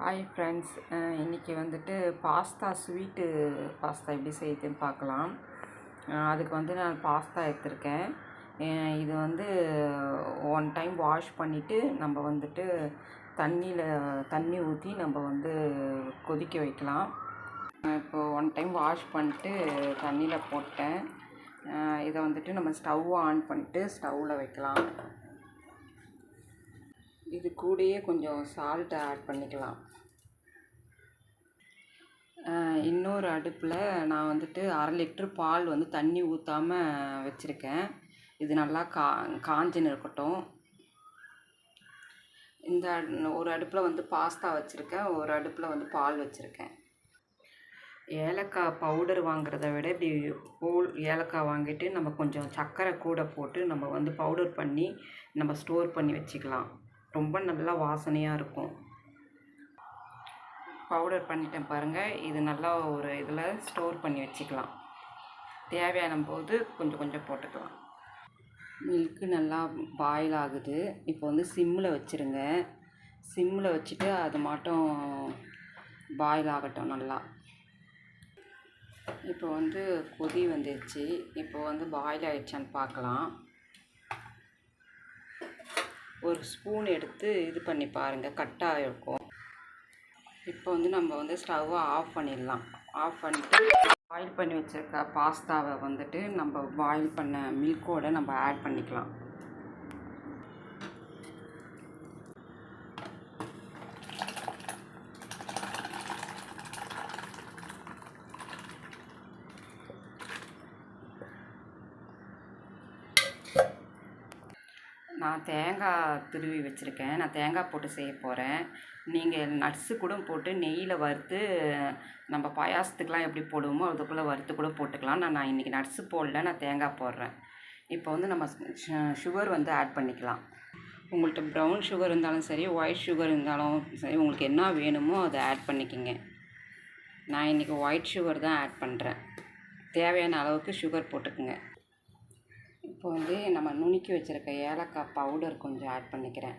Hi friends, இன்றைக்கி வந்துட்டு sweet pasta எப்படி செய்யுதுன்னு பார்க்கலாம். அதுக்கு வந்து நான் பாஸ்தா எடுத்திருக்கேன். இது வந்து ஒன் டைம் வாஷ் பண்ணிவிட்டு நம்ம வந்துட்டு தண்ணி ஊற்றி நம்ம வந்து கொதிக்க வைக்கலாம். இப்போது ஒன் டைம் வாஷ் பண்ணிட்டு தண்ணியில் போட்டேன். இதை வந்துட்டு நம்ம ஸ்டவ் ஆன் பண்ணிட்டு ஸ்டவ்வில் வைக்கலாம். இது கூடயே கொஞ்சம் சால்ட் ஆட் பண்ணிக்கலாம். இன்னொரு அடுப்பில் நான் வந்துட்டு 1/2 லிட்ரு பால் வந்து தண்ணி ஊற்றாமல் வச்சுருக்கேன். இது நல்லா காஞ்சின்னு இருக்கட்டும். இந்த ஒரு அடுப்பில் வந்து பாஸ்தா வச்சுருக்கேன், ஒரு அடுப்பில் வந்து பால் வச்சுருக்கேன். ஏலக்காய் பவுடர் வாங்குறத விட இப்படி ஹோல் ஏலக்காய் வாங்கிட்டு நம்ம கொஞ்சம் சர்க்கரை கூட போட்டு நம்ம வந்து பவுடர் பண்ணி நம்ம ஸ்டோர் பண்ணி வச்சுக்கலாம். ரொம்ப நல்லா வாசனையாக இருக்கும். பவுடர் பண்ணிட்டேன் பாருங்கள். இது நல்லா ஒரு இதில் ஸ்டோர் பண்ணி வச்சுக்கலாம். தேவையான போது கொஞ்சம் கொஞ்சம் போட்டுக்கலாம். மில்க்கு நல்லா பாயில் ஆகுது. இப்போ வந்து சிம்மில் வச்சுருங்க. சிம்மில் வச்சுட்டு அது மட்டும் பாயில் ஆகட்டும் நல்லா. இப்போ வந்து கொதி வந்துடுச்சு. இப்போ வந்து பாயில் ஆகிடுச்சான்னு பார்க்கலாம். ஒரு ஸ்பூன் எடுத்து இது பண்ணி பாருங்கள், கட்டாக இருக்கும். இப்போ வந்து நம்ம வந்து ஸ்டவ்வை ஆஃப் பண்ணிடலாம். ஆஃப் பண்ணிவிட்டு பாயில் பண்ணி வச்சுருக்க பாஸ்தாவை வந்துட்டு நம்ம பாயில் பண்ண மில்கோடு நம்ம ஆட் பண்ணிக்கலாம். நான் தேங்காய் துருவி வச்சுருக்கேன். நான் தேங்காய் போட்டு செய்ய போகிறேன். நீங்கள் நட்ஸு கூட போட்டு நெய்யில் வறுத்து நம்ம பாயாசத்துக்கெலாம் எப்படி போடுவோமோ அதுக்குள்ளே வறுத்து கூட போட்டுக்கலாம். நான் இன்றைக்கி நட்ஸு போடல, நான் தேங்காய் போடுறேன். இப்போ வந்து நம்ம சுகர் வந்து ஆட் பண்ணிக்கலாம். உங்கள்கிட்ட ப்ரௌன் சுகர் இருந்தாலும் சரி, ஒயிட் சுகர் இருந்தாலும் சரி, உங்களுக்கு என்ன வேணுமோ அதை ஆட் பண்ணிக்கோங்க. நான் இன்றைக்கி ஒயிட் சுகர் தான் ஆட் பண்ணுறேன். தேவையான அளவுக்கு சுகர் போட்டுக்குங்க. இப்போ வந்து நம்ம நுணுக்கி வச்சுருக்க ஏலக்காய் பவுடர் கொஞ்சம் ஆட் பண்ணிக்கிறேன்.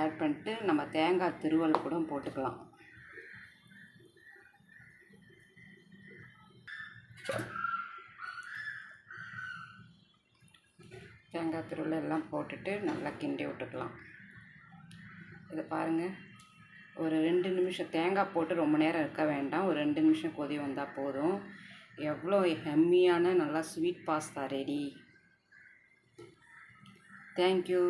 ஆட் பண்ணிட்டு நம்ம தேங்காய் துருவல் கூட போட்டுக்கலாம். தேங்காய் துருவல் எல்லாம் போட்டுட்டு நல்லா கிண்டி விட்டுக்கலாம். இதை பாருங்கள், ஒரு 2 நிமிஷம் தேங்காய் போட்டு ரொம்ப நேரம் இருக்க வேண்டாம். ஒரு 2 நிமிஷம் கொதி வந்தால் போதும். எவ்வளோ ஹெம்மியான நல்லா ஸ்வீட் பாஸ்தா ரெடி. தேங்க்யூ.